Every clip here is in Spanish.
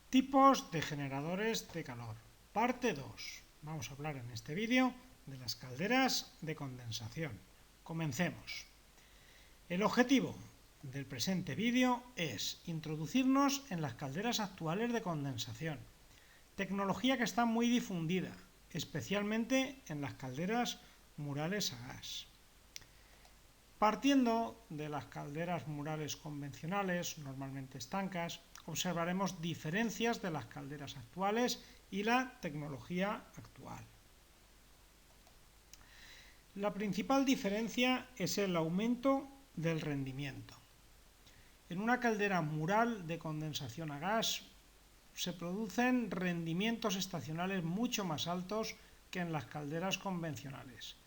Tipos de generadores de calor. Parte 2. Vamos a hablar en este vídeo de las calderas de condensación. Comencemos. El objetivo del presente vídeo es introducirnos en las calderas actuales de condensación, tecnología que está muy difundida, especialmente en las calderas murales a gas. Partiendo de las calderas murales convencionales, normalmente estancas, observaremos diferencias de las calderas actuales y la tecnología actual. La principal diferencia es el aumento del rendimiento. En una caldera mural de condensación a gas se producen rendimientos estacionales mucho más altos que en las calderas convencionales,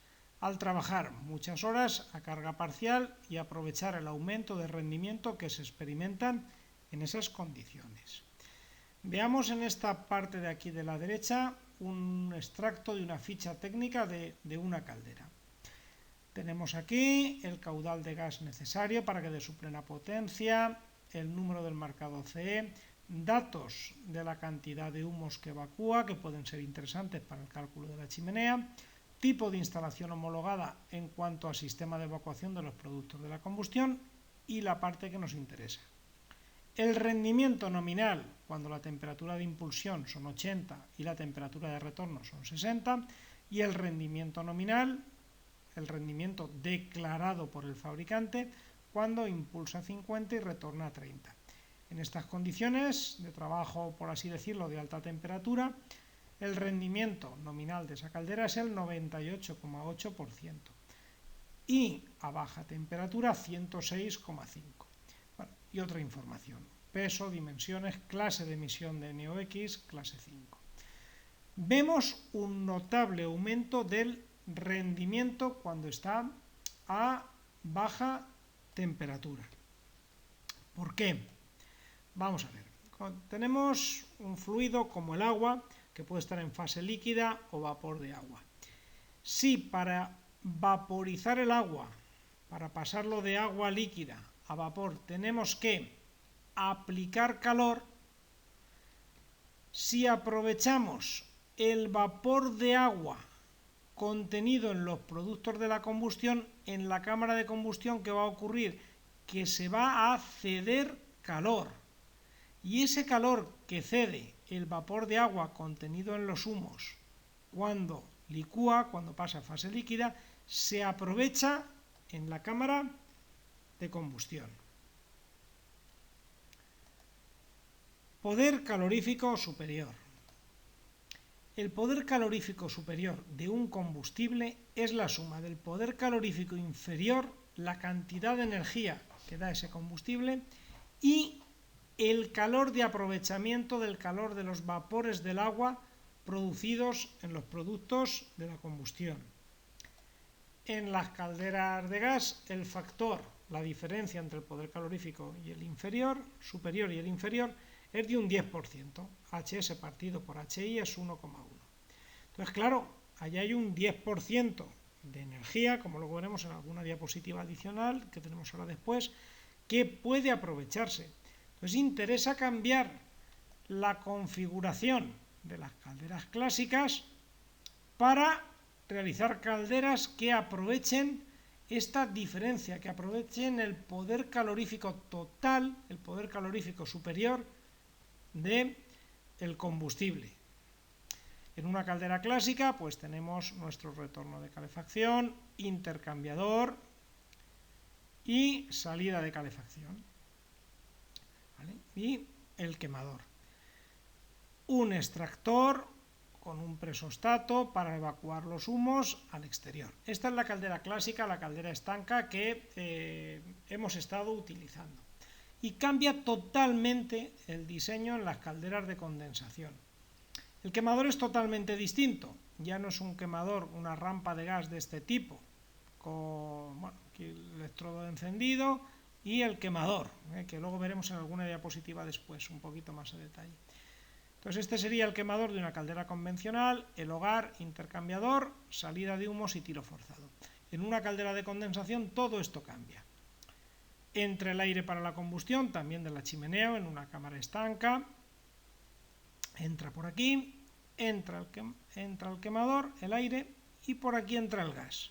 al trabajar muchas horas a carga parcial y aprovechar el aumento de rendimiento que se experimentan en esas condiciones. Veamos en esta parte de aquí de la derecha un extracto de una ficha técnica de una caldera. Tenemos aquí el caudal de gas necesario para que dé su plena potencia, el número del marcado CE, datos de la cantidad de humos que evacúa, que pueden ser interesantes para el cálculo de la chimenea, tipo de instalación homologada en cuanto al sistema de evacuación de los productos de la combustión y la parte que nos interesa. El rendimiento nominal, cuando la temperatura de impulsión son 80 y la temperatura de retorno son 60, y el rendimiento nominal, el rendimiento declarado por el fabricante, cuando impulsa 50 y retorna a 30. En estas condiciones de trabajo, por así decirlo, de alta temperatura, el rendimiento nominal de esa caldera es el 98,8% y a baja temperatura 106,5%. Bueno, y otra información: peso, dimensiones, clase de emisión de NOx, clase 5. Vemos un notable aumento del rendimiento cuando está a baja temperatura. ¿Por qué? Vamos a ver. Tenemos un fluido como el agua, que puede estar en fase líquida o vapor de agua. Si para vaporizar el agua, para pasarlo de agua líquida a vapor, tenemos que aplicar calor, si aprovechamos el vapor de agua contenido en los productos de la combustión, en la cámara de combustión, ¿qué va a ocurrir? Que se va a ceder calor. Y ese calor que cede el vapor de agua contenido en los humos cuando licúa, cuando pasa a fase líquida, se aprovecha en la cámara de combustión. Poder calorífico superior. El poder calorífico superior de un combustible es la suma del poder calorífico inferior, la cantidad de energía que da ese combustible, y el calor de aprovechamiento del calor de los vapores del agua producidos en los productos de la combustión. En las calderas de gas, el factor, la diferencia entre el poder calorífico y el superior y el inferior, es de un 10%. HS partido por HI es 1,1. Entonces, claro, allá hay un 10% de energía, como luego veremos en alguna diapositiva adicional que tenemos ahora después, que puede aprovecharse. Entonces interesa cambiar la configuración de las calderas clásicas para realizar calderas que aprovechen esta diferencia, que aprovechen el poder calorífico total, el poder calorífico superior del combustible. En una caldera clásica pues tenemos nuestro retorno de calefacción, intercambiador y salida de calefacción, ¿vale? Y el quemador. Un extractor con un presostato para evacuar los humos al exterior. Esta es la caldera clásica, la caldera estanca que hemos estado utilizando. Y cambia totalmente el diseño en las calderas de condensación. El quemador es totalmente distinto. Ya no es un quemador, una rampa de gas de este tipo, con aquí el electrodo encendido y el quemador, que luego veremos en alguna diapositiva después, un poquito más a detalle. Entonces este sería el quemador de una caldera convencional, el hogar, intercambiador, salida de humos y tiro forzado. En una caldera de condensación todo esto cambia. Entra el aire para la combustión, también de la chimenea o en una cámara estanca, Entra por aquí, entra el quemador, el aire, y por aquí entra el gas,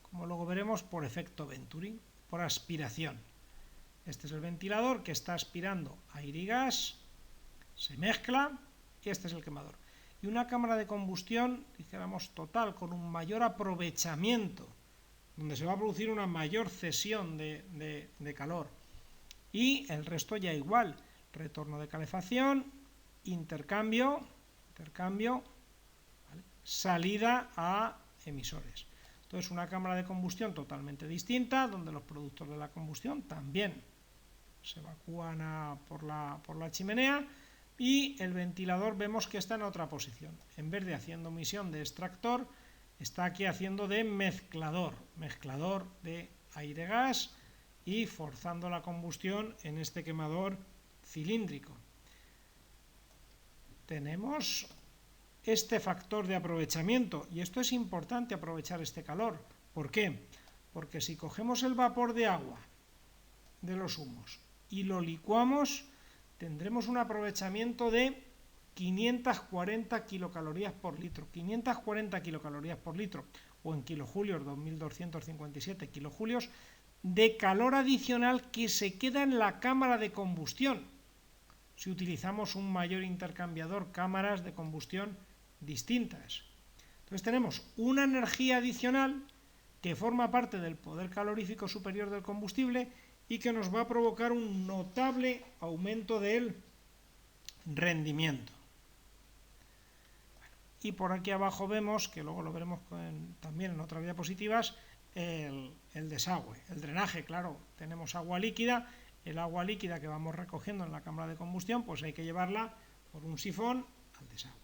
como luego veremos por efecto Venturi, por aspiración. Este es el ventilador que está aspirando aire y gas, se mezcla, y este es el quemador. Y una cámara de combustión, dijéramos, total, con un mayor aprovechamiento, donde se va a producir una mayor cesión de calor. Y el resto ya igual, retorno de calefacción, intercambio, ¿vale? Salida a emisores. Entonces, una cámara de combustión totalmente distinta, donde los productos de la combustión también se evacúan por la chimenea, y el ventilador vemos que está en otra posición. En vez de haciendo misión de extractor, está aquí haciendo de mezclador de aire-gas y forzando la combustión en este quemador cilíndrico. Tenemos este factor de aprovechamiento, y esto es importante, aprovechar este calor. ¿Por qué? Porque si cogemos el vapor de agua de los humos y lo licuamos, tendremos un aprovechamiento de 540 kilocalorías por litro. 540 kilocalorías por litro, o en kilojulios, 2257 kilojulios, de calor adicional que se queda en la cámara de combustión, si utilizamos un mayor intercambiador, cámaras de combustión distintas. Entonces tenemos una energía adicional que forma parte del poder calorífico superior del combustible y que nos va a provocar un notable aumento del rendimiento. Y por aquí abajo vemos, que luego lo veremos también en otras diapositivas, el desagüe, el drenaje. Claro, tenemos agua líquida, el agua líquida que vamos recogiendo en la cámara de combustión, pues hay que llevarla por un sifón al desagüe.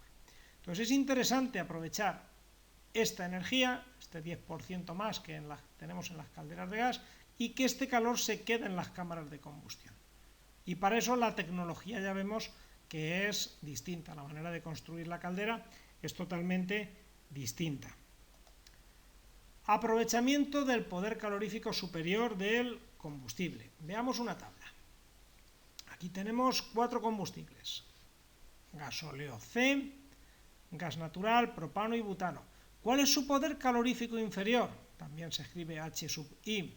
Entonces es interesante aprovechar esta energía, este 10% más que tenemos en las calderas de gas, y que este calor se quede en las cámaras de combustión. Y para eso la tecnología ya vemos que es distinta, la manera de construir la caldera es totalmente distinta. Aprovechamiento del poder calorífico superior del combustible. Veamos una tabla. Aquí tenemos 4 combustibles: gasóleo C, gas natural, propano y butano. ¿Cuál es su poder calorífico inferior? También se escribe H sub I.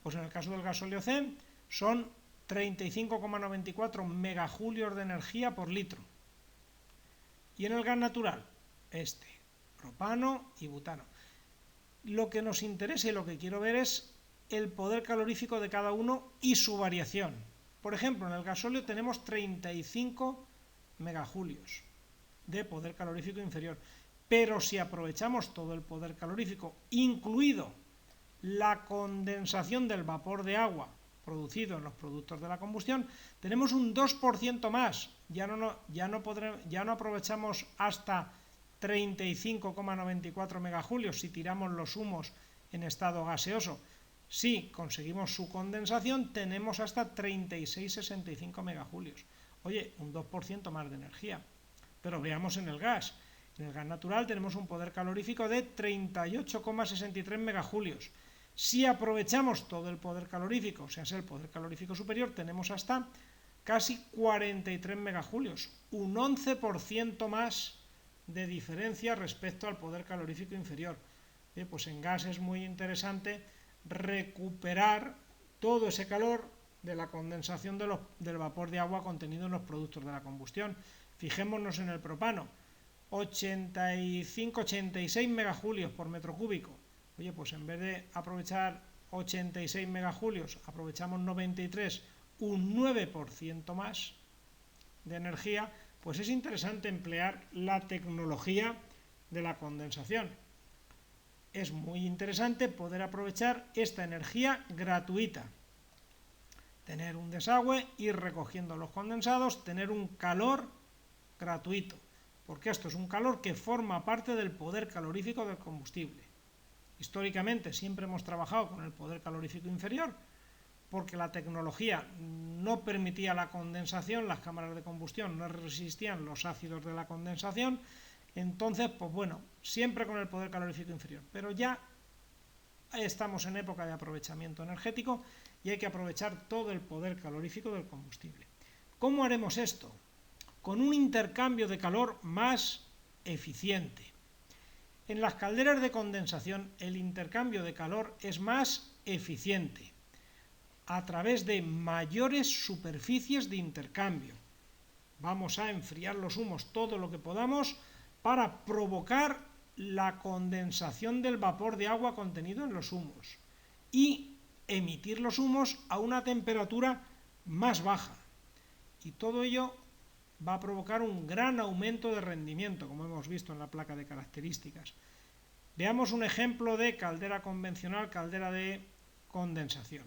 Pues en el caso del gasóleo C son 35,94 megajulios de energía por litro. Y en el gas natural, propano y butano. Lo que nos interesa y lo que quiero ver es el poder calorífico de cada uno y su variación. Por ejemplo, en el gasóleo tenemos 35 megajulios de poder calorífico inferior. Pero si aprovechamos todo el poder calorífico, incluido la condensación del vapor de agua producido en los productos de la combustión, tenemos un 2% más. Ya no aprovechamos hasta 35,94 megajulios si tiramos los humos en estado gaseoso. Si conseguimos su condensación, tenemos hasta 36,65 megajulios. Oye, un 2% más de energía. Pero veamos en el gas. En el gas natural tenemos un poder calorífico de 38,63 megajulios. Si aprovechamos todo el poder calorífico, o sea, el poder calorífico superior, tenemos hasta casi 43 megajulios, un 11% más de diferencia respecto al poder calorífico inferior. Pues en gas es muy interesante recuperar todo ese calor de la condensación del vapor de agua contenido en los productos de la combustión. Fijémonos en el propano, 86 megajulios por metro cúbico. Oye, pues en vez de aprovechar 86 megajulios, aprovechamos 93, un 9% más de energía. Pues es interesante emplear la tecnología de la condensación. Es muy interesante poder aprovechar esta energía gratuita. Tener un desagüe, ir recogiendo los condensados, tener un calor gratuito. Porque esto es un calor que forma parte del poder calorífico del combustible. Históricamente siempre hemos trabajado con el poder calorífico inferior, porque la tecnología no permitía la condensación, las cámaras de combustión no resistían los ácidos de la condensación. Entonces, pues bueno, siempre con el poder calorífico inferior. Pero ya estamos en época de aprovechamiento energético y hay que aprovechar todo el poder calorífico del combustible. ¿Cómo haremos esto? con un intercambio de calor más eficiente. En las calderas de condensación el intercambio de calor es más eficiente a través de mayores superficies de intercambio. Vamos a enfriar los humos todo lo que podamos para provocar la condensación del vapor de agua contenido en los humos y emitir los humos a una temperatura más baja. Y todo ello va a provocar un gran aumento de rendimiento, como hemos visto en la placa de características. Veamos un ejemplo de caldera convencional, caldera de condensación.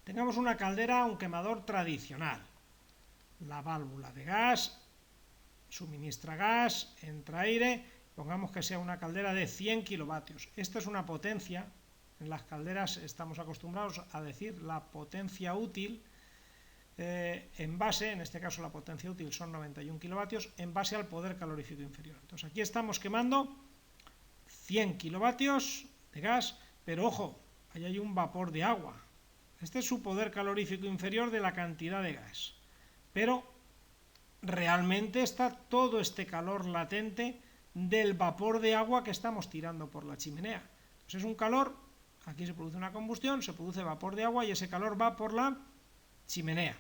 Tengamos una caldera, un quemador tradicional. La válvula de gas suministra gas, entra aire, pongamos que sea una caldera de 100 kilovatios. Esta es una potencia, en las calderas estamos acostumbrados a decir la potencia útil, en base, en este caso la potencia útil son 91 kilovatios, en base al poder calorífico inferior. Entonces aquí estamos quemando 100 kilovatios de gas, pero ojo, ahí hay un vapor de agua. Este es su poder calorífico inferior de la cantidad de gas. Pero realmente está todo este calor latente del vapor de agua que estamos tirando por la chimenea. Entonces es un calor, aquí se produce una combustión, se produce vapor de agua y ese calor va por la chimenea.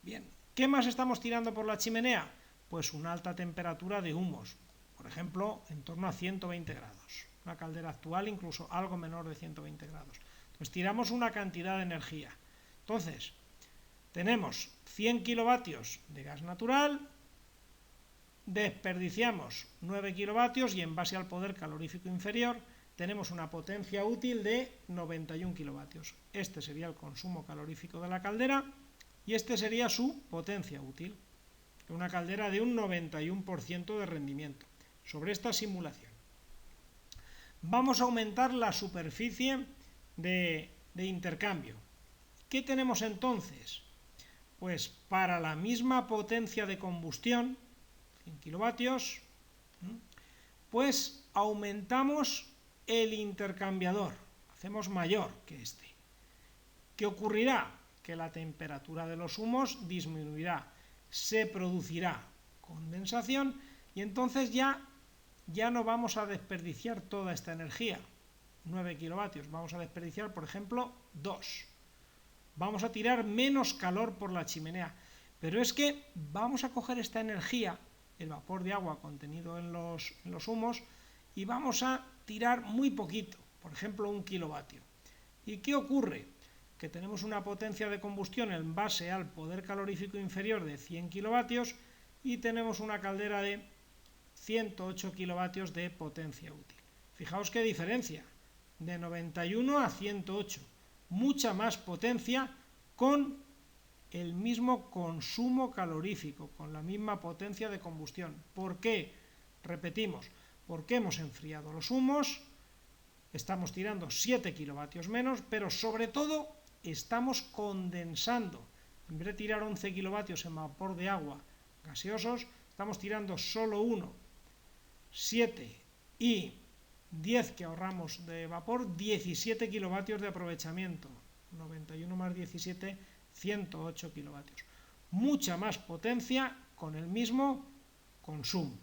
Bien, ¿qué más estamos tirando por la chimenea? Pues una alta temperatura de humos, por ejemplo, en torno a 120 grados. Una caldera actual incluso algo menor de 120 grados. Entonces tiramos una cantidad de energía. Entonces, tenemos 100 kilovatios de gas natural, desperdiciamos 9 kilovatios y en base al poder calorífico inferior tenemos una potencia útil de 91 kilovatios. Este sería el consumo calorífico de la caldera y este sería su potencia útil. Una caldera de un 91% de rendimiento sobre esta simulación. Vamos a aumentar la superficie de intercambio. ¿Qué tenemos entonces? Pues para la misma potencia de combustión, 100 kilovatios, pues aumentamos el intercambiador, hacemos mayor que este. ¿Qué ocurrirá? Que la temperatura de los humos disminuirá, se producirá condensación y entonces ya no vamos a desperdiciar toda esta energía, 9 kilovatios, vamos a desperdiciar, por ejemplo, 2. Vamos a tirar menos calor por la chimenea, pero es que vamos a coger esta energía, el vapor de agua contenido en los humos, y vamos a tirar muy poquito, por ejemplo 1 kilovatio. ¿Y qué ocurre? Que tenemos una potencia de combustión en base al poder calorífico inferior de 100 kilovatios y tenemos una caldera de 108 kilovatios de potencia útil. Fijaos qué diferencia, de 91 a 108. Mucha más potencia con el mismo consumo calorífico, con la misma potencia de combustión. ¿Por qué? Repetimos, porque hemos enfriado los humos, estamos tirando 7 kilovatios menos, pero sobre todo estamos condensando. En vez de tirar 11 kilovatios en vapor de agua gaseosos, estamos tirando solo 1, 7 y 10 que ahorramos de vapor, 17 kilovatios de aprovechamiento, 91 más 17, 108 kilovatios. Mucha más potencia con el mismo consumo.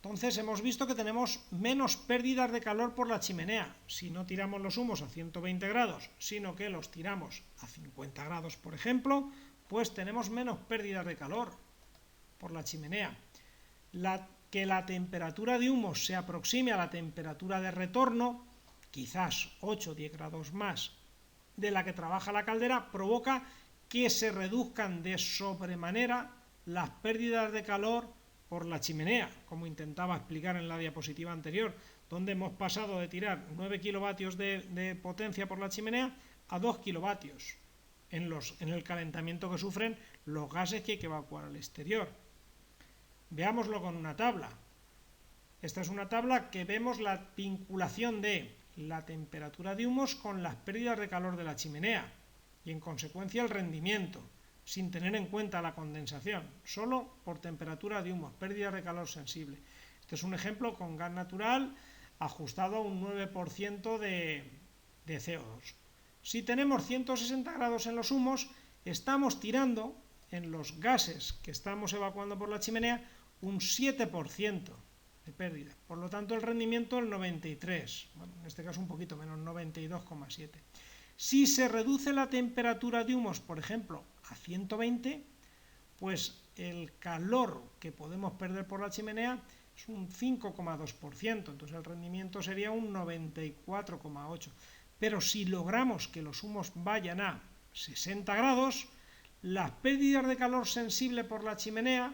Entonces hemos visto que tenemos menos pérdidas de calor por la chimenea. Si no tiramos los humos a 120 grados, sino que los tiramos a 50 grados, por ejemplo, pues tenemos menos pérdidas de calor por la chimenea. Que la temperatura de humos se aproxime a la temperatura de retorno, quizás 8 o 10 grados más de la que trabaja la caldera, provoca que se reduzcan de sobremanera las pérdidas de calor por la chimenea, como intentaba explicar en la diapositiva anterior, donde hemos pasado de tirar 9 kilovatios de potencia por la chimenea a 2 kilovatios en el calentamiento que sufren los gases que hay que evacuar al exterior. Veámoslo con una tabla. Esta es una tabla que vemos la vinculación de la temperatura de humos con las pérdidas de calor de la chimenea y en consecuencia el rendimiento, sin tener en cuenta la condensación, solo por temperatura de humos, pérdidas de calor sensible. Este es un ejemplo con gas natural ajustado a un 9% de CO2. Si tenemos 160 grados en los humos, estamos tirando en los gases que estamos evacuando por la chimenea un 7% de pérdida. Por lo tanto, el rendimiento el 93, bueno, en este caso un poquito menos, 92,7. Si se reduce la temperatura de humos, por ejemplo, a 120, pues el calor que podemos perder por la chimenea es un 5,2%, entonces el rendimiento sería un 94,8%. Pero si logramos que los humos vayan a 60 grados, las pérdidas de calor sensible por la chimenea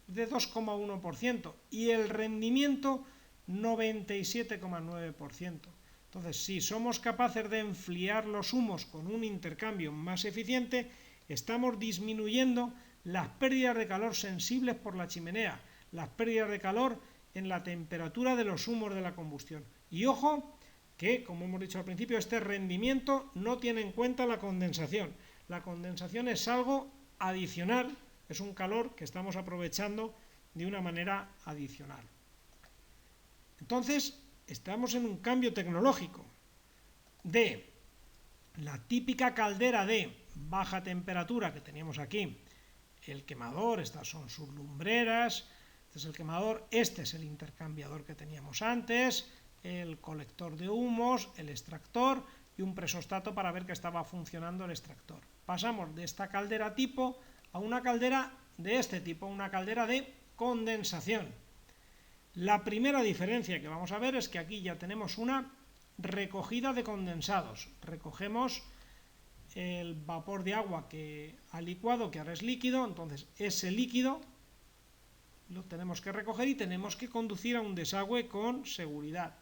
de 2,1% y el rendimiento 97,9%. Entonces, si somos capaces de enfriar los humos con un intercambio más eficiente, estamos disminuyendo las pérdidas de calor sensibles por la chimenea, las pérdidas de calor en la temperatura de los humos de la combustión. Y ojo, que, como hemos dicho al principio, este rendimiento no tiene en cuenta la condensación. La condensación es algo adicional, es un calor que estamos aprovechando de una manera adicional. Entonces, estamos en un cambio tecnológico de la típica caldera de baja temperatura que teníamos aquí, el quemador, estas son sus lumbreras, este es el quemador, este es el intercambiador que teníamos antes, el colector de humos, el extractor y un presostato para ver que estaba funcionando el extractor. Pasamos de esta caldera tipo a una caldera de este tipo, una caldera de condensación. La primera diferencia que vamos a ver es que aquí ya tenemos una recogida de condensados. Recogemos el vapor de agua que ha licuado, que ahora es líquido, entonces ese líquido lo tenemos que recoger y tenemos que conducir a un desagüe con seguridad.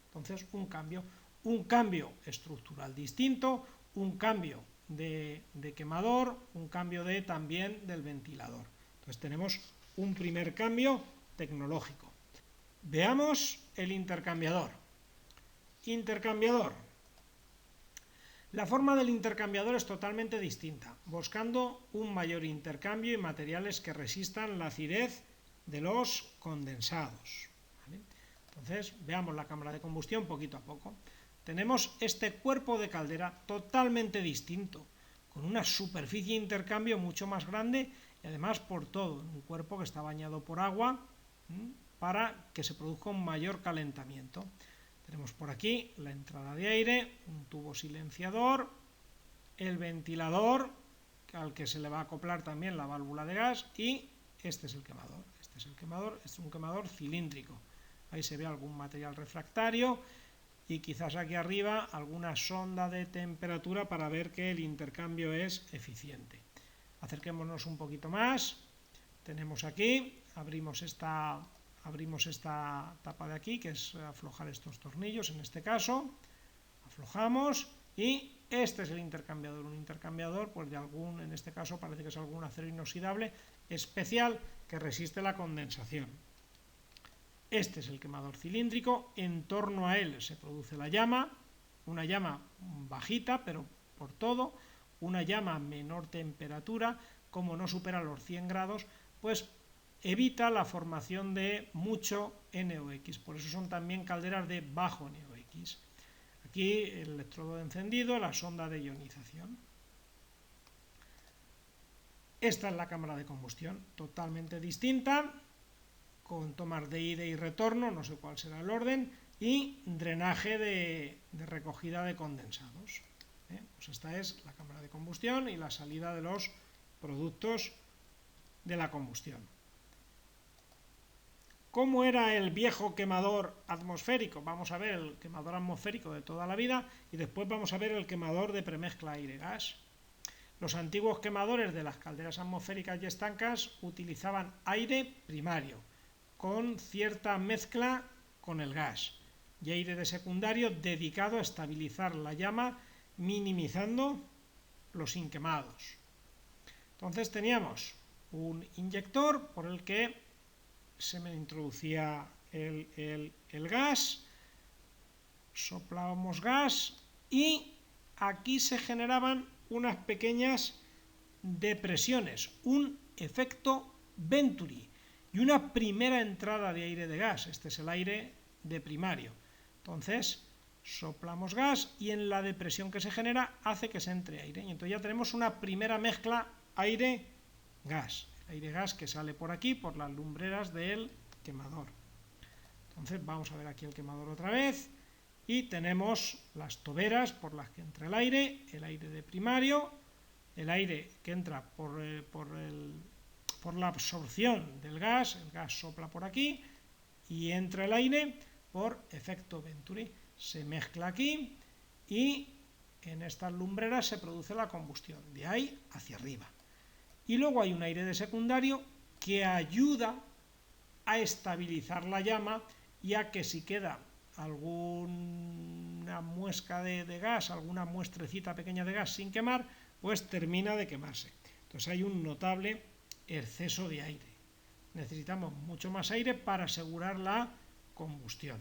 Entonces un cambio estructural distinto, un cambio de quemador, un cambio también del ventilador. Entonces tenemos un primer cambio tecnológico. Veamos el intercambiador. Intercambiador. La forma del intercambiador es totalmente distinta, buscando un mayor intercambio y materiales que resistan la acidez de los condensados. ¿Vale? Entonces, veamos la cámara de combustión poquito a poco. Tenemos este cuerpo de caldera totalmente distinto, con una superficie de intercambio mucho más grande y además por todo, un cuerpo que está bañado por agua para que se produzca un mayor calentamiento. Tenemos por aquí la entrada de aire, un tubo silenciador, el ventilador al que se le va a acoplar también la válvula de gas y este es el quemador. Este es el quemador, es un quemador cilíndrico. Ahí se ve algún material refractario y quizás aquí arriba alguna sonda de temperatura para ver que el intercambio es eficiente. Acerquémonos un poquito más. Tenemos aquí, abrimos esta tapa de aquí, que es aflojar estos tornillos en este caso. Aflojamos y este es el intercambiador. Un intercambiador, pues de algún, en este caso parece que es algún acero inoxidable especial que resiste la condensación. Este es el quemador cilíndrico, en torno a él se produce la llama, una llama bajita, pero por todo, una llama a menor temperatura, como no supera los 100 grados, pues evita la formación de mucho NOx, por eso son también calderas de bajo NOx. Aquí el electrodo de encendido, la sonda de ionización. Esta es la cámara de combustión, totalmente distinta, con tomas de ida y retorno, no sé cuál será el orden, y drenaje de recogida de condensados. Pues esta es la cámara de combustión y la salida de los productos de la combustión. ¿Cómo era el viejo quemador atmosférico? Vamos a ver el quemador atmosférico de toda la vida y después vamos a ver el quemador de premezcla aire-gas. Los antiguos quemadores de las calderas atmosféricas y estancas utilizaban aire primario, con cierta mezcla con el gas, y aire de secundario dedicado a estabilizar la llama, minimizando los inquemados. Entonces teníamos un inyector por el que se me introducía el gas, soplábamos gas y aquí se generaban unas pequeñas depresiones, un efecto Venturi y una primera entrada de aire de gas. Este es el aire de primario. Entonces, soplamos gas y en la depresión que se genera hace que se entre aire. Y entonces ya tenemos una primera mezcla aire-gas. El aire-gas que sale por aquí, por las lumbreras del quemador. Entonces vamos a ver aquí el quemador otra vez. Y tenemos las toberas por las que entra el aire de primario, el aire que entra por la absorción del gas, el gas sopla por aquí y entra el aire por efecto Venturi. Se mezcla aquí y en estas lumbreras se produce la combustión, de ahí hacia arriba. Y luego hay un aire de secundario que ayuda a estabilizar la llama, ya que si queda alguna muesca de gas, alguna muestrecita pequeña de gas sin quemar, pues termina de quemarse. Entonces hay un notable exceso de aire. Necesitamos mucho más aire para asegurar la combustión.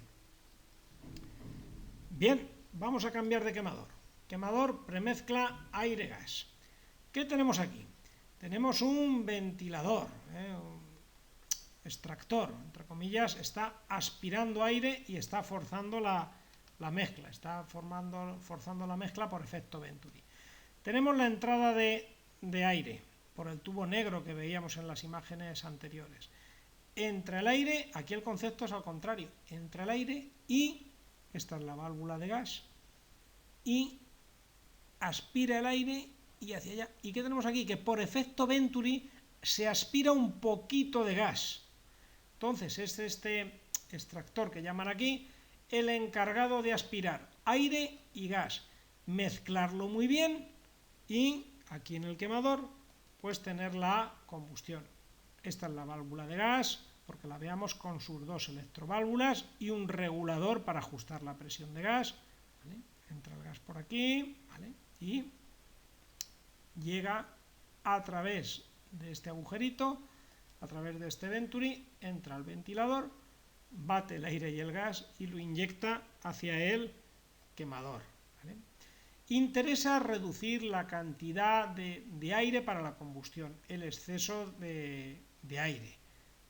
Bien, vamos a cambiar de quemador. Quemador premezcla aire-gas. ¿Qué tenemos aquí? Tenemos un ventilador, un extractor, entre comillas, está aspirando aire y está forzando la mezcla, está forzando la mezcla por efecto Venturi. Tenemos la entrada de aire por el tubo negro que veíamos en las imágenes anteriores. Entra el aire, aquí el concepto es al contrario, entra el aire y, esta es la válvula de gas, y aspira el aire y hacia allá. ¿Y qué tenemos aquí? Que por efecto Venturi se aspira un poquito de gas. Entonces es este extractor que llaman aquí el encargado de aspirar aire y gas, mezclarlo muy bien y aquí en el quemador pues tener la combustión. Esta es la válvula de gas, porque la veamos con sus dos electroválvulas y un regulador para ajustar la presión de gas. ¿Vale? Entra el gas por aquí, ¿vale? Y llega a través de este agujerito, a través de este Venturi, entra al ventilador, bate el aire y el gas y lo inyecta hacia el quemador. ¿Vale? Interesa reducir la cantidad de aire para la combustión, el exceso de aire.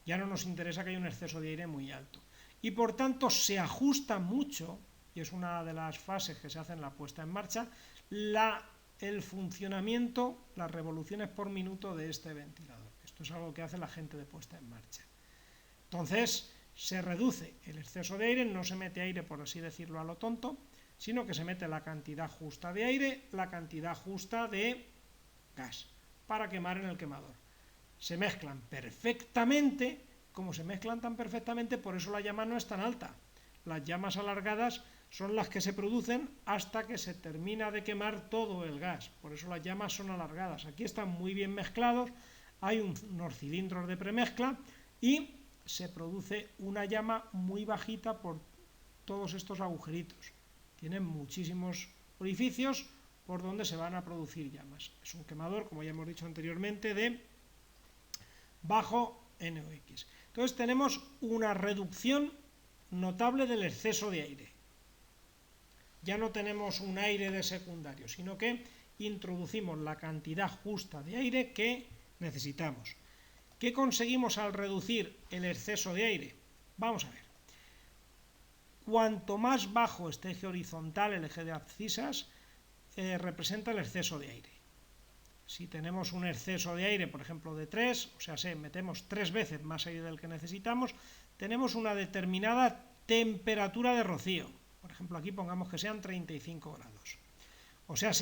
Ya no nos interesa que haya un exceso de aire muy alto. Y por tanto se ajusta mucho, y es una de las fases que se hace en la puesta en marcha, el funcionamiento, las revoluciones por minuto de este ventilador. Esto es algo que hace la gente de puesta en marcha. Entonces se reduce el exceso de aire, no se mete aire, por así decirlo, a lo tonto, sino que se mete la cantidad justa de aire, la cantidad justa de gas, para quemar en el quemador. Se mezclan perfectamente, como se mezclan tan perfectamente, por eso la llama no es tan alta. Las llamas alargadas son las que se producen hasta que se termina de quemar todo el gas, por eso las llamas son alargadas. Aquí están muy bien mezclados, hay unos cilindros de premezcla y se produce una llama muy bajita por todos estos agujeritos. Tienen muchísimos orificios por donde se van a producir llamas. Es un quemador, como ya hemos dicho anteriormente, de bajo NOx. Entonces tenemos una reducción notable del exceso de aire. Ya no tenemos un aire de secundario, sino que introducimos la cantidad justa de aire que necesitamos. ¿Qué conseguimos al reducir el exceso de aire? Vamos a ver. Cuanto más bajo este eje horizontal, el eje de abscisas, representa el exceso de aire. Si tenemos un exceso de aire, por ejemplo, de 3, o sea, metemos 3 veces más aire del que necesitamos, tenemos una determinada temperatura de rocío. Por ejemplo, aquí pongamos que sean 35 grados. O sea,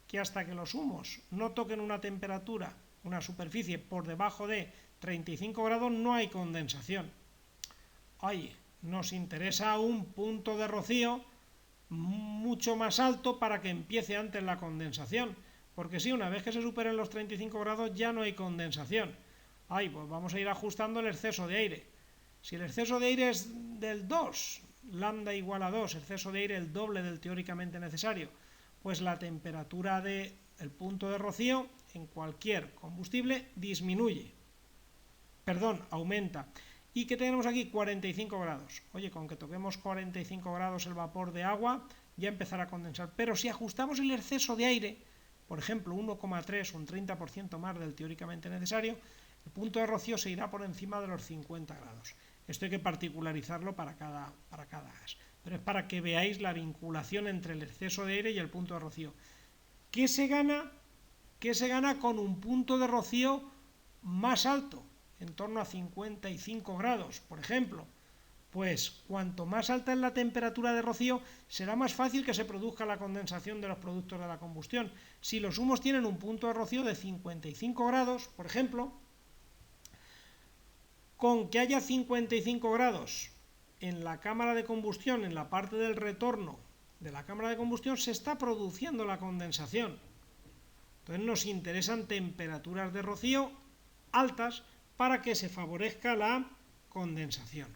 que hasta que los humos no toquen una temperatura, una superficie por debajo de 35 grados, no hay condensación. Nos interesa un punto de rocío mucho más alto para que empiece antes la condensación. Porque si una vez que se superen los 35 grados ya no hay condensación. Pues vamos a ir ajustando el exceso de aire. Si el exceso de aire es del 2, lambda igual a 2, exceso de aire el doble del teóricamente necesario, pues la temperatura del punto de rocío en cualquier combustible aumenta. ¿Y qué tenemos aquí? 45 grados. Con que toquemos 45 grados el vapor de agua ya empezará a condensar. Pero si ajustamos el exceso de aire, por ejemplo 1,3 o un 30% más del teóricamente necesario, el punto de rocío se irá por encima de los 50 grados. Esto hay que particularizarlo para cada gas. pero es para que veáis la vinculación entre el exceso de aire y el punto de rocío. ¿Qué se gana? ¿Qué se gana con un punto de rocío más alto, en torno a 55 grados, por ejemplo? Pues cuanto más alta es la temperatura de rocío, será más fácil que se produzca la condensación de los productos de la combustión. Si los humos tienen un punto de rocío de 55 grados, por ejemplo, con que haya 55 grados en la cámara de combustión, en la parte del retorno de la cámara de combustión, se está produciendo la condensación. Entonces nos interesan temperaturas de rocío altas para que se favorezca la condensación.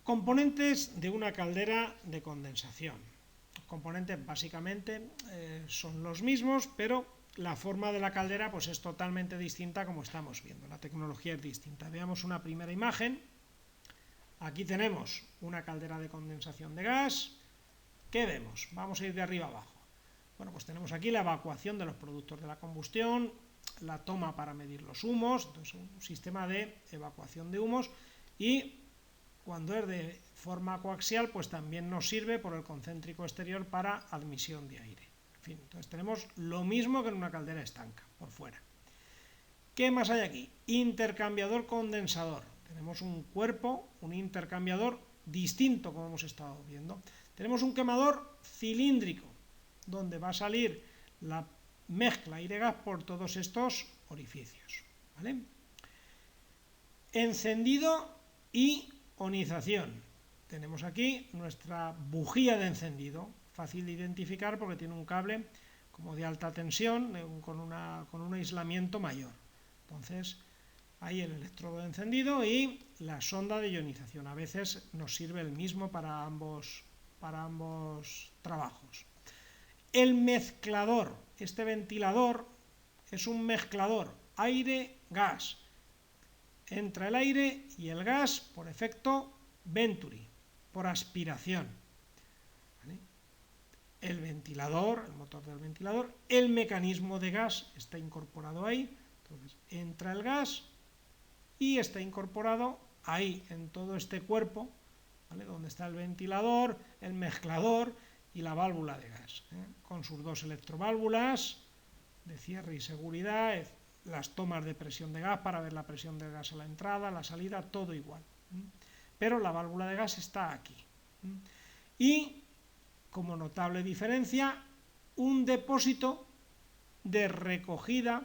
Componentes de una caldera de condensación. Los componentes básicamente son los mismos, pero la forma de la caldera pues es totalmente distinta, como estamos viendo. La tecnología es distinta. Veamos una primera imagen. Aquí tenemos una caldera de condensación de gas. ¿Qué vemos? Vamos a ir de arriba abajo. Bueno, pues tenemos aquí la evacuación de los productos de la combustión, la toma para medir los humos, entonces un sistema de evacuación de humos, y cuando es de forma coaxial, pues también nos sirve por el concéntrico exterior para admisión de aire. En fin, entonces tenemos lo mismo que en una caldera estanca, por fuera. ¿Qué más hay aquí? Intercambiador condensador. Tenemos un cuerpo, un intercambiador distinto, como hemos estado viendo. Tenemos un quemador cilíndrico, donde va a salir la mezcla aire-gas por todos estos orificios, ¿vale? Encendido y ionización. Tenemos aquí nuestra bujía de encendido, fácil de identificar porque tiene un cable como de alta tensión con un aislamiento mayor. Entonces, ahí el electrodo de encendido y la sonda de ionización. A veces nos sirve el mismo para ambos trabajos. El mezclador. Este ventilador es un mezclador aire-gas. Entra el aire y el gas por efecto Venturi, por aspiración. ¿Vale? El ventilador, el motor del ventilador, el mecanismo de gas está incorporado ahí. Entonces entra el gas y está incorporado ahí, en todo este cuerpo, ¿vale? Donde está el ventilador, el mezclador y la válvula de gas, con sus dos electroválvulas de cierre y seguridad, las tomas de presión de gas para ver la presión del gas a la entrada, la salida, todo igual. Pero la válvula de gas está aquí. Y, como notable diferencia, un depósito de recogida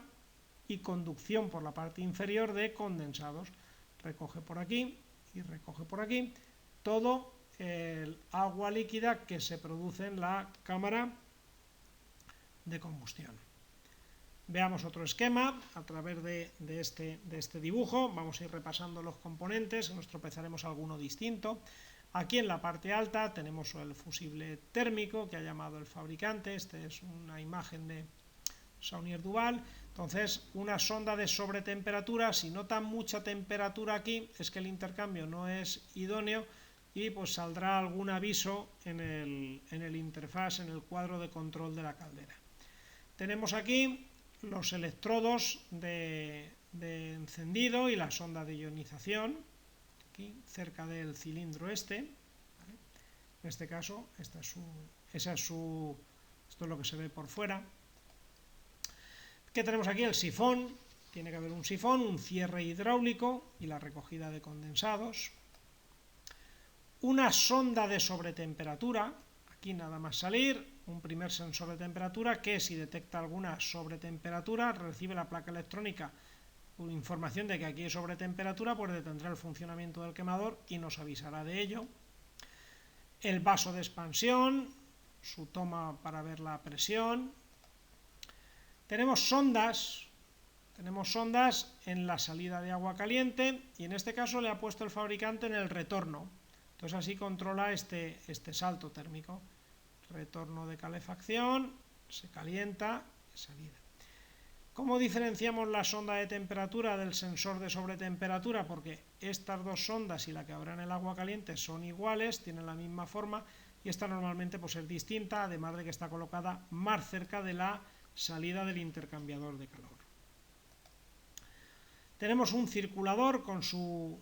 y conducción por la parte inferior de condensados. Recoge por aquí y recoge por aquí todo el agua líquida que se produce en la cámara de combustión. Veamos otro esquema a través de este dibujo. Vamos a ir repasando los componentes, nos tropezaremos alguno distinto. Aquí en la parte alta tenemos el fusible térmico que ha llamado el fabricante. Esta es una imagen de Saunier Duval. Entonces, una sonda de sobretemperatura. Si nota mucha temperatura aquí, es que el intercambio no es idóneo y pues saldrá algún aviso en el interfaz, en el cuadro de control de la caldera. Tenemos aquí los electrodos de encendido y la sonda de ionización, aquí cerca del cilindro este, ¿vale? En este caso, esto es lo que se ve por fuera. ¿Qué tenemos aquí? El sifón, tiene que haber un sifón, un cierre hidráulico y la recogida de condensados. Una sonda de sobretemperatura, aquí nada más salir, un primer sensor de temperatura que si detecta alguna sobretemperatura recibe la placa electrónica con información de que aquí hay sobretemperatura, pues detendrá el funcionamiento del quemador y nos avisará de ello. El vaso de expansión, su toma para ver la presión. Tenemos sondas en la salida de agua caliente y en este caso le ha puesto el fabricante en el retorno. Entonces así controla este salto térmico. Retorno de calefacción, se calienta, salida. ¿Cómo diferenciamos la sonda de temperatura del sensor de sobretemperatura? Porque estas dos sondas y la que habrá en el agua caliente son iguales, tienen la misma forma y esta normalmente pues es distinta, además de que está colocada más cerca de la salida del intercambiador de calor. Tenemos un circulador con su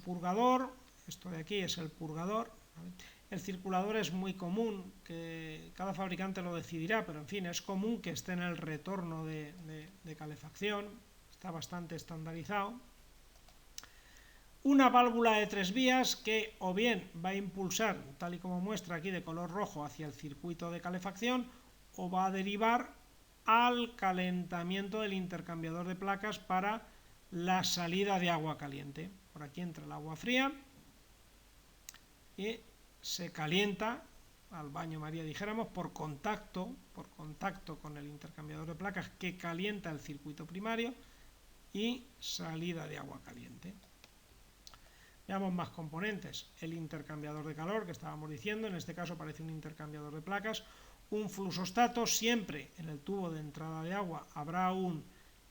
purgador, Esto de aquí es el purgador, ¿vale? El circulador es muy común, que cada fabricante lo decidirá, pero en fin, es común que esté en el retorno de calefacción, está bastante estandarizado. Una válvula de 3 vías que o bien va a impulsar, tal y como muestra aquí de color rojo, hacia el circuito de calefacción, o va a derivar al calentamiento del intercambiador de placas para la salida de agua caliente. Por aquí entra el agua fría y se calienta al baño María, dijéramos, por contacto con el intercambiador de placas que calienta el circuito primario, y salida de agua caliente. Veamos más componentes. El intercambiador de calor, que estábamos diciendo, en este caso parece un intercambiador de placas. Un fluxostato, siempre en el tubo de entrada de agua habrá un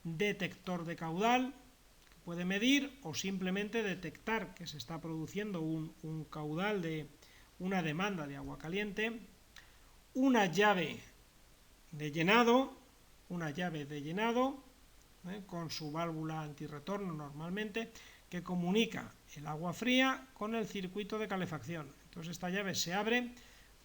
detector de caudal que puede medir o simplemente detectar que se está produciendo un caudal de una demanda de agua caliente. Una llave de llenado, con su válvula antirretorno normalmente, que comunica el agua fría con el circuito de calefacción. Entonces esta llave se abre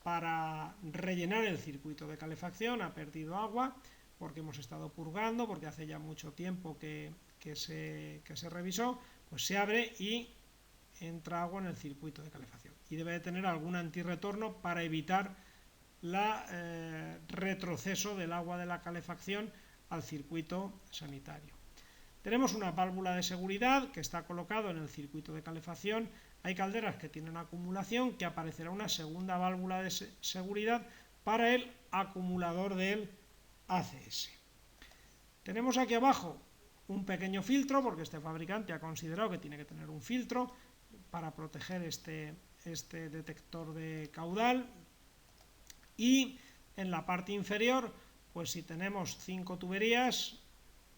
para rellenar el circuito de calefacción, ha perdido agua porque hemos estado purgando, porque hace ya mucho tiempo que se revisó, pues se abre y entra agua en el circuito de calefacción. Y debe de tener algún antirretorno para evitar el retroceso del agua de la calefacción al circuito sanitario. Tenemos una válvula de seguridad que está colocado en el circuito de calefacción. Hay calderas que tienen acumulación, que aparecerá una segunda válvula de seguridad para el acumulador del ACS. Tenemos aquí abajo un pequeño filtro, porque este fabricante ha considerado que tiene que tener un filtro para proteger este detector de caudal. Y en la parte inferior, pues si tenemos 5 tuberías,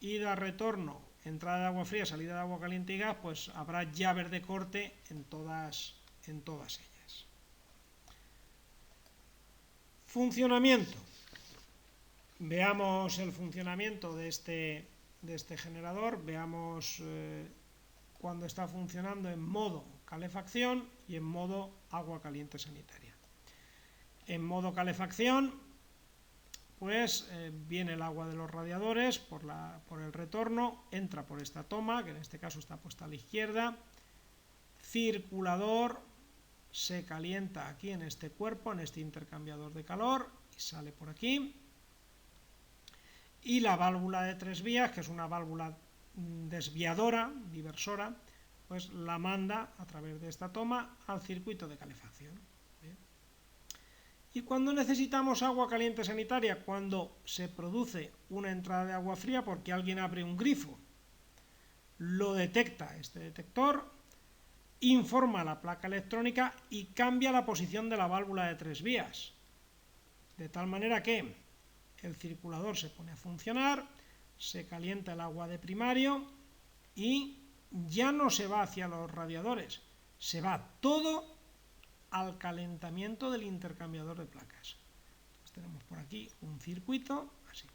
ida, retorno, entrada de agua fría, salida de agua caliente y gas, pues habrá llaves de corte en todas ellas. Funcionamiento. Veamos el funcionamiento de este generador, veamos cuando está funcionando en modo calefacción y en modo agua caliente sanitaria. En modo calefacción, pues viene el agua de los radiadores por el retorno, entra por esta toma, que en este caso está puesta a la izquierda, circulador, se calienta aquí en este cuerpo, en este intercambiador de calor, y sale por aquí. Y la válvula de 3 vías, que es una válvula desviadora, diversora, pues la manda a través de esta toma al circuito de calefacción. Bien. Y cuando necesitamos agua caliente sanitaria, cuando se produce una entrada de agua fría porque alguien abre un grifo, lo detecta este detector, informa a la placa electrónica y cambia la posición de la válvula de 3 vías. De tal manera que el circulador se pone a funcionar, se calienta el agua de primario y ya no se va hacia los radiadores, se va todo al calentamiento del intercambiador de placas. Entonces tenemos por aquí un circuito, así,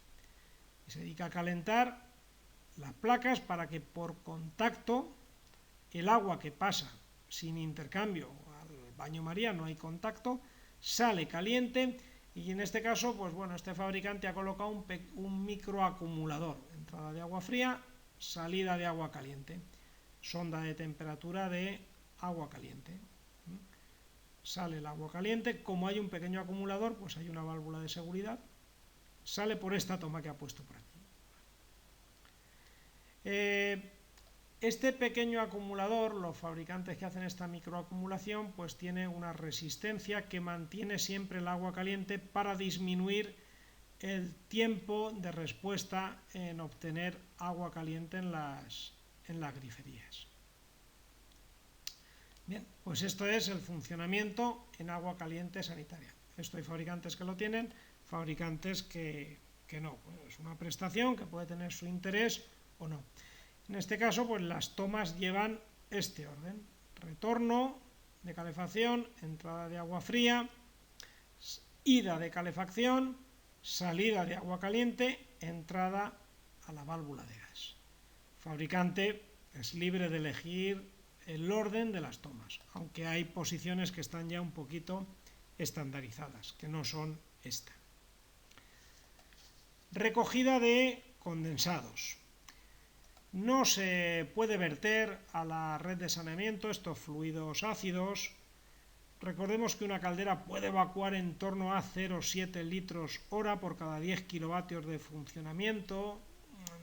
y se dedica a calentar las placas para que por contacto el agua que pasa sin intercambio al baño María, no hay contacto, sale caliente. Y en este caso, pues bueno, este fabricante ha colocado un microacumulador, entrada de agua fría, salida de agua caliente, sonda de temperatura de agua caliente. Sale el agua caliente, como hay un pequeño acumulador, pues hay una válvula de seguridad, sale por esta toma que ha puesto por aquí. Este pequeño acumulador, los fabricantes que hacen esta microacumulación, pues tiene una resistencia que mantiene siempre el agua caliente para disminuir el tiempo de respuesta en obtener agua caliente en las griferías. Bien, pues esto es el funcionamiento en agua caliente sanitaria. Esto hay fabricantes que lo tienen, fabricantes que no. Bueno, es una prestación que puede tener su interés o no. En este caso, pues las tomas llevan este orden: retorno de calefacción, entrada de agua fría, ida de calefacción, salida de agua caliente, entrada a la válvula de gas. El fabricante es libre de elegir el orden de las tomas, aunque hay posiciones que están ya un poquito estandarizadas, que no son esta. Recogida de condensados. No se puede verter a la red de saneamiento estos fluidos ácidos. Recordemos que una caldera puede evacuar en torno a 0,7 litros hora por cada 10 kilovatios de funcionamiento,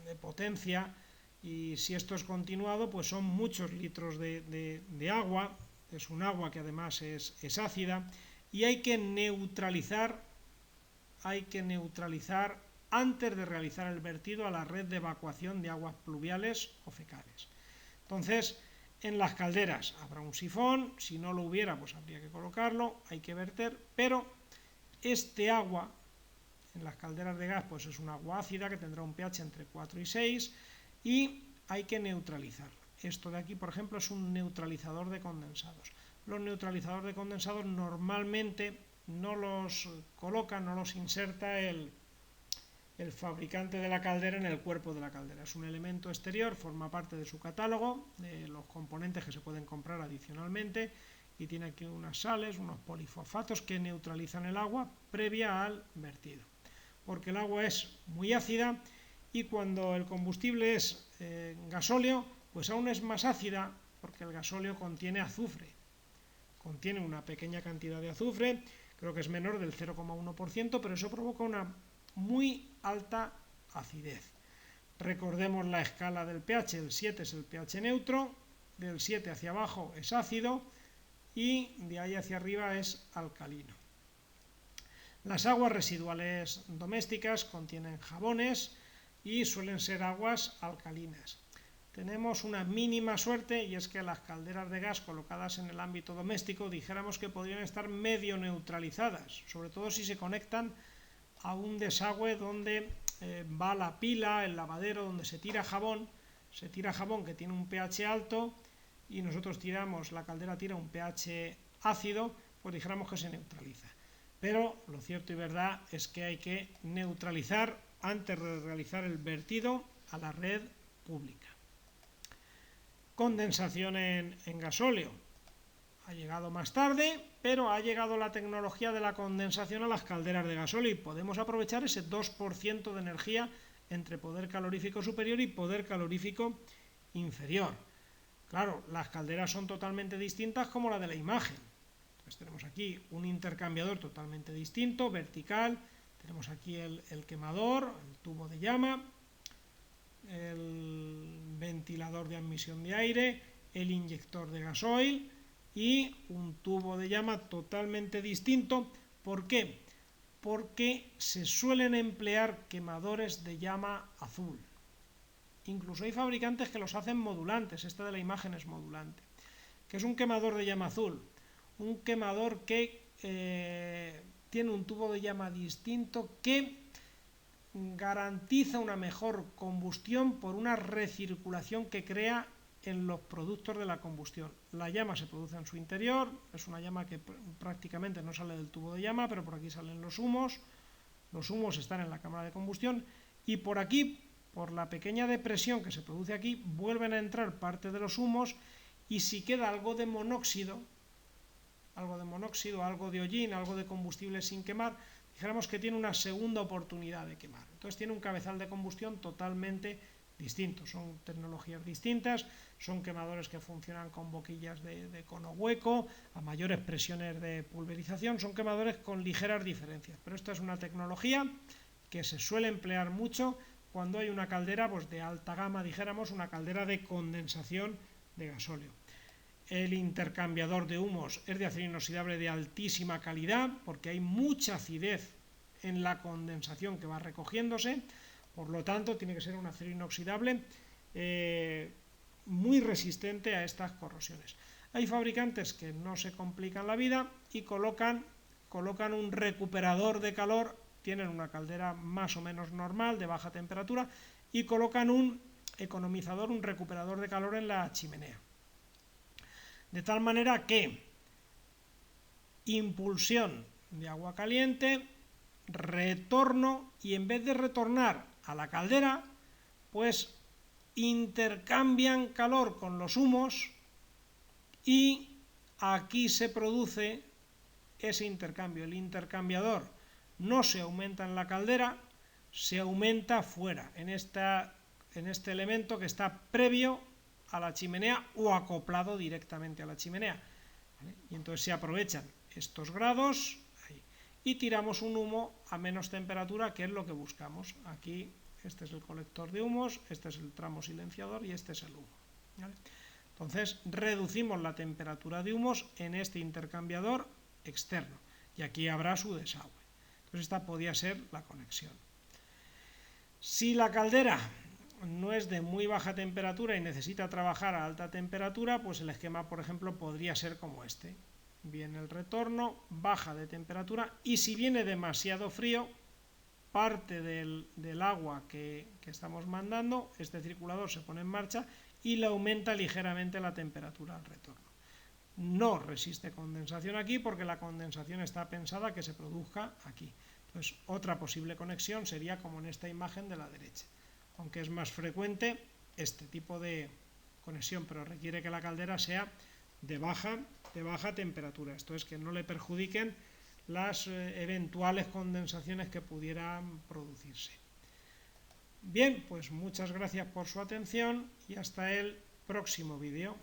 de potencia, y si esto es continuado, pues son muchos litros de agua. Es un agua que además es ácida, y hay que neutralizar antes de realizar el vertido a la red de evacuación de aguas pluviales o fecales. Entonces, en las calderas habrá un sifón, si no lo hubiera, pues habría que colocarlo, hay que verter, pero este agua, en las calderas de gas, pues es un agua ácida que tendrá un pH entre 4 y 6, y hay que neutralizarlo. Esto de aquí, por ejemplo, es un neutralizador de condensados. Los neutralizadores de condensados normalmente no los coloca, no los inserta el fabricante de la caldera en el cuerpo de la caldera. Es un elemento exterior, forma parte de su catálogo, de los componentes que se pueden comprar adicionalmente, y tiene aquí unas sales, unos polifosfatos que neutralizan el agua previa al vertido. Porque el agua es muy ácida, y cuando el combustible es gasóleo, pues aún es más ácida, porque el gasóleo contiene azufre. Contiene una pequeña cantidad de azufre, creo que es menor del 0,1%, pero eso provoca una muy alta acidez. Recordemos la escala del pH, el 7 es el pH neutro, del 7 hacia abajo es ácido y de ahí hacia arriba es alcalino. Las aguas residuales domésticas contienen jabones y suelen ser aguas alcalinas. Tenemos una mínima suerte, y es que las calderas de gas colocadas en el ámbito doméstico dijéramos que podrían estar medio neutralizadas, sobre todo si se conectan a un desagüe donde va la pila, el lavadero, donde se tira jabón que tiene un pH alto, y nosotros la caldera tira un pH ácido, pues dijéramos que se neutraliza. Pero lo cierto y verdad es que hay que neutralizar antes de realizar el vertido a la red pública. Condensación en gasóleo. Ha llegado más tarde, pero ha llegado la tecnología de la condensación a las calderas de gasóleo, y podemos aprovechar ese 2% de energía entre poder calorífico superior y poder calorífico inferior. Claro, las calderas son totalmente distintas como la de la imagen. Entonces tenemos aquí un intercambiador totalmente distinto, vertical, tenemos aquí el quemador, el tubo de llama, el ventilador de admisión de aire, el inyector de gasoil y un tubo de llama totalmente distinto. ¿Por qué? Porque se suelen emplear quemadores de llama azul. Incluso hay fabricantes que los hacen modulantes. Esta de la imagen es modulante. ¿Qué es un quemador de llama azul? Un quemador que tiene un tubo de llama distinto que garantiza una mejor combustión por una recirculación que crea en los productos de la combustión. La llama se produce en su interior, es una llama que prácticamente no sale del tubo de llama, pero por aquí salen los humos están en la cámara de combustión, y por aquí, por la pequeña depresión que se produce aquí, vuelven a entrar parte de los humos, y si queda algo de monóxido, algo de hollín, algo de combustible sin quemar, dijéramos que tiene una segunda oportunidad de quemar. Entonces tiene un cabezal de combustión totalmente distinto. Son tecnologías distintas, son quemadores que funcionan con boquillas de cono hueco, a mayores presiones de pulverización, son quemadores con ligeras diferencias. Pero esta es una tecnología que se suele emplear mucho cuando hay una caldera pues, de alta gama, dijéramos, una caldera de condensación de gasóleo. El intercambiador de humos es de acero inoxidable de altísima calidad, porque hay mucha acidez en la condensación que va recogiéndose, por lo tanto tiene que ser un acero inoxidable muy resistente a estas corrosiones. Hay fabricantes que no se complican la vida y colocan un recuperador de calor, tienen una caldera más o menos normal, de baja temperatura, y colocan un economizador, un recuperador de calor en la chimenea. De tal manera que impulsión de agua caliente, retorno, y en vez de retornar a la caldera, pues intercambian calor con los humos y aquí se produce ese intercambio. El intercambiador no se aumenta en la caldera, se aumenta fuera, en este elemento que está previo a la chimenea o acoplado directamente a la chimenea, ¿vale? Y entonces se aprovechan estos grados ahí, y tiramos un humo a menos temperatura, que es lo que buscamos. Aquí este es el colector de humos, este es el tramo silenciador y este es el humo, ¿vale? Entonces reducimos la temperatura de humos en este intercambiador externo y aquí habrá su desagüe. Entonces esta podría ser la conexión. Si la caldera no es de muy baja temperatura y necesita trabajar a alta temperatura, pues el esquema, por ejemplo, podría ser como este. Viene el retorno, baja de temperatura, y si viene demasiado frío, parte del agua que estamos mandando, este circulador se pone en marcha y le aumenta ligeramente la temperatura al retorno. No resiste condensación aquí porque la condensación está pensada que se produzca aquí. Entonces, otra posible conexión sería como en esta imagen de la derecha, aunque es más frecuente este tipo de conexión, pero requiere que la caldera sea de baja temperatura, esto es, que no le perjudiquen las eventuales condensaciones que pudieran producirse. Bien, pues muchas gracias por su atención y hasta el próximo vídeo.